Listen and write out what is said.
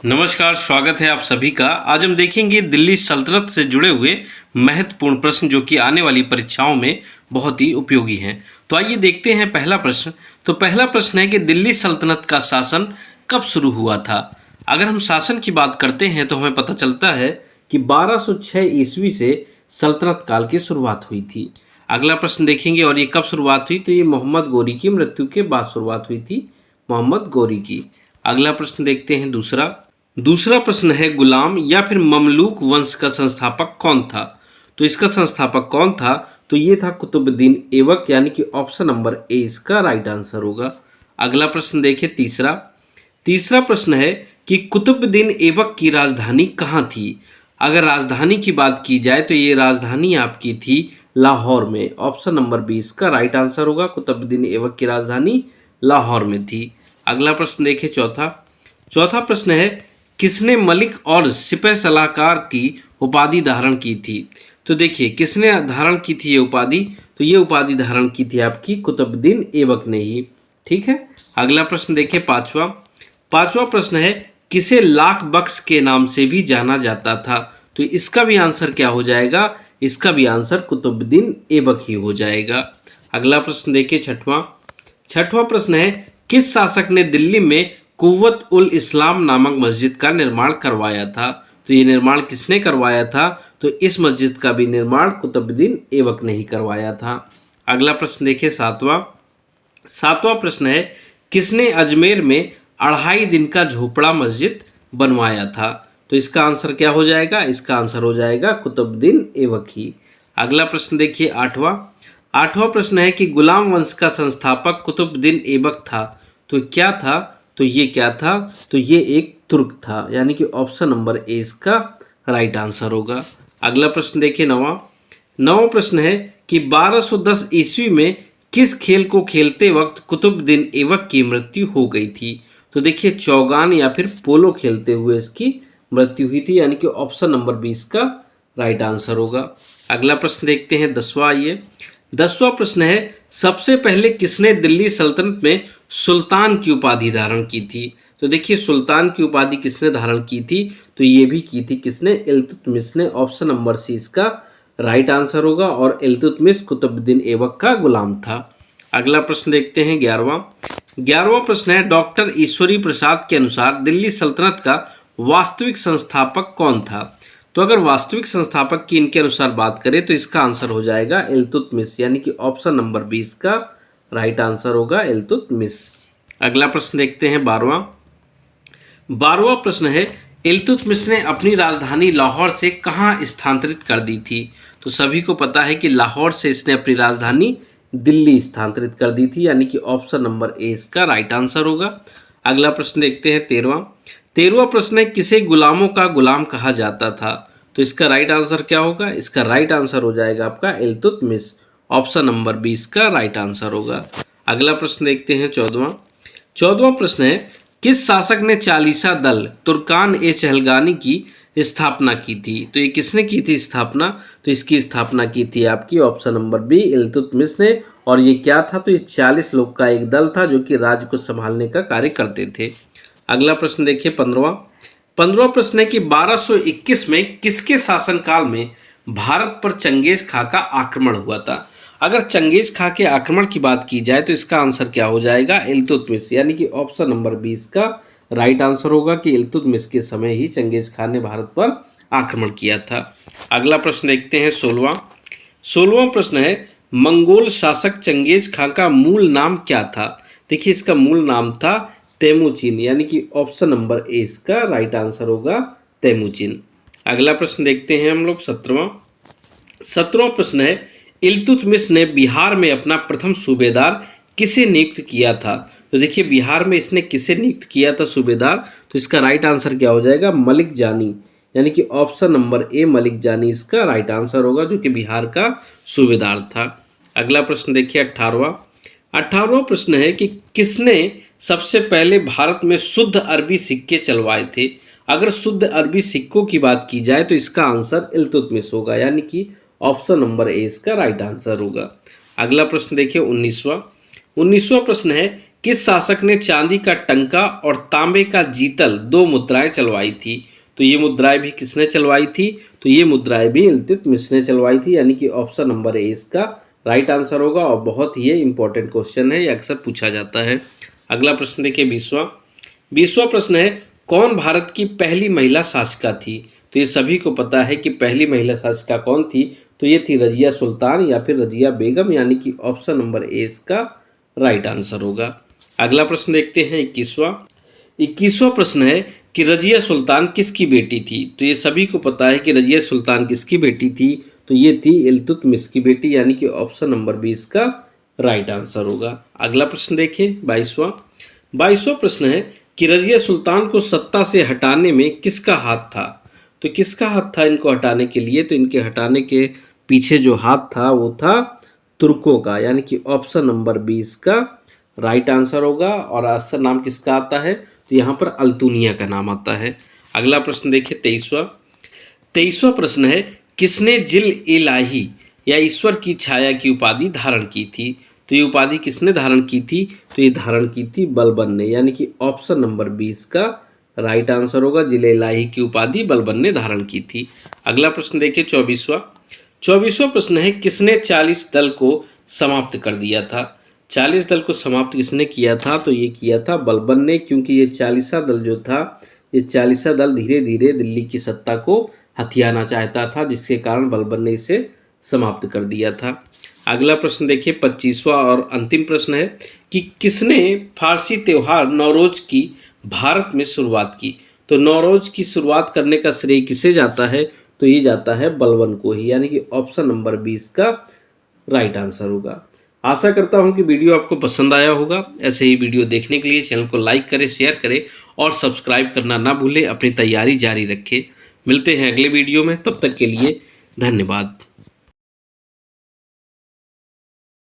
नमस्कार, स्वागत है आप सभी का। आज हम देखेंगे दिल्ली सल्तनत से जुड़े हुए महत्वपूर्ण प्रश्न जो कि आने वाली परीक्षाओं में बहुत ही उपयोगी हैं। तो आइए देखते हैं पहला प्रश्न। तो पहला प्रश्न है कि दिल्ली सल्तनत का शासन कब शुरू हुआ था। अगर हम शासन की बात करते हैं तो हमें पता चलता है कि 1206 ईस्वी से सल्तनत काल की शुरुआत हुई थी। अगला प्रश्न देखेंगे और ये कब शुरुआत हुई, तो ये मोहम्मद गोरी की मृत्यु के बाद शुरुआत हुई थी, मोहम्मद गोरी की। अगला प्रश्न देखते हैं दूसरा प्रश्न है गुलाम या फिर ममलूक वंश का संस्थापक कौन था। तो इसका संस्थापक कौन था, तो ये था कुतुबुद्दीन ऐबक, यानी कि ऑप्शन नंबर ए इसका राइट आंसर होगा। अगला प्रश्न देखिए तीसरा प्रश्न है कि कुतुबुद्दीन ऐबक की राजधानी कहाँ थी। अगर राजधानी की बात की जाए तो ये राजधानी आपकी थी लाहौर में, ऑप्शन नंबर बी इसका राइट आंसर होगा। कुतुबुद्दीन ऐबक की राजधानी लाहौर में थी। अगला प्रश्न देखिए चौथा प्रश्न है किसने मलिक और सिपह सलाहकार की उपाधि धारण की थी। तो देखिए किसने धारण की थी ये उपाधि, तो ये उपाधि धारण की थी आपकी कुतुबुद्दीन ऐबक ने ही। ठीक है। अगला प्रश्न देखिए पांचवा प्रश्न है किसे लाख बख्श के नाम से भी जाना जाता था। तो इसका भी आंसर क्या हो जाएगा, इसका भी आंसर कुतुबुद्दीन ऐबक ही हो जाएगा। अगला प्रश्न देखिए छठवां प्रश्न है किस शासक ने दिल्ली में कुव्वत उल इस्लाम नामक मस्जिद का निर्माण करवाया था। तो ये निर्माण किसने करवाया था, तो इस मस्जिद का भी निर्माण कुतुबुद्दीन ऐबक ने ही करवाया था। अगला प्रश्न देखिए सातवां प्रश्न है किसने अजमेर में 2.5 दिन का झोपड़ा मस्जिद बनवाया था। तो इसका आंसर क्या हो जाएगा, इसका आंसर हो जाएगा कुतुबुद्दीन ऐबक ही। अगला प्रश्न देखिए आठवां प्रश्न है कि गुलाम वंश का संस्थापक कुतुबुद्दीन ऐबक था, तो क्या था, तो ये क्या था, तो ये एक तुर्क था, यानी कि ऑप्शन नंबर ए इसका राइट आंसर होगा। अगला प्रश्न देखिए नौवां प्रश्न है कि 1210 ईस्वी में किस खेल को खेलते वक्त कुतुबुद्दीन ऐबक की मृत्यु हो गई थी। तो देखिए चौगान या फिर पोलो खेलते हुए इसकी मृत्यु हुई थी, यानी कि ऑप्शन नंबर 20 का राइट आंसर होगा। अगला प्रश्न देखते हैं 10वां प्रश्न है सबसे पहले किसने दिल्ली सल्तनत में सुल्तान की उपाधि धारण की थी। तो देखिए सुल्तान की उपाधि किसने धारण की थी, तो ये भी की थी किसने, इल्तुतमिश ने, ऑप्शन नंबर सी इसका राइट आंसर होगा। और इल्तुतमिश कुतुबुद्दीन ऐबक का गुलाम था। अगला प्रश्न देखते हैं 11वां प्रश्न है डॉक्टर ईश्वरी प्रसाद के अनुसार दिल्ली सल्तनत का वास्तविक संस्थापक कौन था। तो अगर वास्तविक संस्थापक की इनके अनुसार बात करें तो इसका आंसर हो जाएगा इल्तुतमिश, यानी कि ऑप्शन नंबर 20 का राइट आंसर होगा इल्तुतमिश। अगला प्रश्न देखते हैं 12वां प्रश्न है इल्तुतमिश ने अपनी राजधानी लाहौर से कहाँ स्थानांतरित कर दी थी। तो सभी को पता है कि लाहौर से इसने अपनी राजधानी दिल्ली स्थानांतरित कर दी थी, यानी कि ऑप्शन नंबर ए इसका राइट आंसर होगा। अगला प्रश्न देखते हैं 13वां प्रश्न है किसे गुलामों का गुलाम कहा जाता था। तो इसका राइट आंसर क्या होगा, इसका राइट आंसर हो जाएगा आपका इल्तुतमिश, ऑप्शन नंबर 20 का राइट आंसर होगा। अगला प्रश्न देखते हैं 14वां प्रश्न है किस शासक ने चालीसा दल तुर्कान ए चहलगानी की स्थापना की थी। तो ये किसने की थी स्थापना, तो इसकी स्थापना की थी आपकी ऑप्शन नंबर बी इल्तुतमिश ने। और ये क्या था, तो ये 40 लोग का एक दल था जो कि राज्य को संभालने का कार्य करते थे। अगला प्रश्न देखिए 15वां प्रश्न है कि 1221 में किसके शासनकाल में भारत पर चंगेज खां का आक्रमण हुआ था। अगर चंगेज खां के आक्रमण की बात की जाए तो इसका आंसर क्या हो जाएगा, इल्तुतमिश, यानी कि ऑप्शन नंबर 20 का राइट आंसर होगा कि इल्तुतमिश के समय ही चंगेज खां ने भारत पर आक्रमण किया था। अगला प्रश्न देखते हैं 16वां प्रश्न है मंगोल शासक चंगेज खां का मूल नाम क्या था। देखिए इसका मूल नाम था तेमुचिन, यानी कि ऑप्शन नंबर ए इसका राइट आंसर होगा तेमुचिन। अगला प्रश्न देखते हैं हम लोग 17वां प्रश्न है इल्तुतमिश ने बिहार में अपना प्रथम सूबेदार किसे नियुक्त किया था। तो देखिए बिहार में इसने किसे नियुक्त किया था सूबेदार, तो इसका राइट आंसर क्या हो जाएगा, मलिक जानी, यानी कि ऑप्शन नंबर ए मलिक जानी इसका राइट आंसर होगा, जो कि बिहार का सूबेदार था। अगला प्रश्न देखिए 18वां प्रश्न है कि किसने सबसे पहले भारत में शुद्ध अरबी सिक्के चलवाए थे। अगर शुद्ध अरबी सिक्कों की बात की जाए तो इसका आंसर इल्तुतमिश होगा, यानी कि ऑप्शन नंबर ए इसका राइट आंसर होगा। अगला प्रश्न देखिए 19वां प्रश्न है किस शासक ने चांदी का टंका और तांबे का जीतल 2 मुद्राएं चलवाई थी? तो ये मुद्राएं भी किसने चलवाई थी? तो ये मुद्राएं भी इल्तुतमिश ने चलवाई थी, यानी कि ऑप्शन नंबर ए इसका राइट आंसर होगा। और बहुत ही इंपॉर्टेंट क्वेश्चन है, ये अक्सर पूछा जाता है। अगला प्रश्न देखिए 20वां प्रश्न है, कौन भारत की पहली महिला शासिका थी? तो ये सभी को पता है कि पहली महिला शासिका कौन थी, तो ये थी रजिया सुल्तान या फिर रजिया बेगम, यानी कि ऑप्शन नंबर ए इसका राइट आंसर होगा। अगला प्रश्न देखते हैं 21वां प्रश्न है कि रजिया सुल्तान किसकी बेटी थी? तो ये सभी को पता है कि रजिया सुल्तान किसकी बेटी थी, तो ये थी इल्तुतमिश की बेटी, यानी कि ऑप्शन नंबर बी इसका राइट आंसर होगा। अगला प्रश्न देखिए 22वां प्रश्न है कि रजिया सुल्तान को सत्ता से हटाने में किसका हाथ था? तो किसका हाथ था इनको हटाने के लिए? तो इनके हटाने के पीछे जो हाथ था वो था तुर्कों का, यानी कि ऑप्शन नंबर बी इसका राइट आंसर होगा। और असल नाम किसका आता है? तो यहाँ पर अल्तुनिया का नाम आता है। अगला प्रश्न देखिए 23वां प्रश्न है, किसने जिल इलाही या ईश्वर की छाया की उपाधि धारण की थी? तो ये उपाधि किसने धारण की थी? तो ये धारण की थी बलबन ने, यानी कि ऑप्शन नंबर 20 का राइट आंसर होगा। जिले इलाही की उपाधि बलबन ने धारण की थी। अगला प्रश्न देखिए 24वां प्रश्न है, किसने 40 दल को समाप्त कर दिया था? 40 दल को समाप्त किसने किया था? तो ये किया था बलबन ने, क्योंकि ये 40वां दल जो था, ये 40वां दल धीरे धीरे दिल्ली की सत्ता को हथियाना चाहता था, जिसके कारण बलबन ने इसे समाप्त कर दिया था। अगला प्रश्न देखिए 25वां और अंतिम प्रश्न है कि किसने फारसी त्यौहार नौरोज की भारत में शुरुआत की? तो नौरोज की शुरुआत करने का श्रेय किसे जाता है? तो ये जाता है बलबन को ही, यानी कि ऑप्शन नंबर 20 का राइट आंसर होगा। आशा करता हूं कि वीडियो आपको पसंद आया होगा। ऐसे ही वीडियो देखने के लिए चैनल को लाइक करें, शेयर करें और सब्सक्राइब करना ना भूलें। अपनी तैयारी जारी रखें। मिलते हैं अगले वीडियो में, तब तक के लिए धन्यवाद।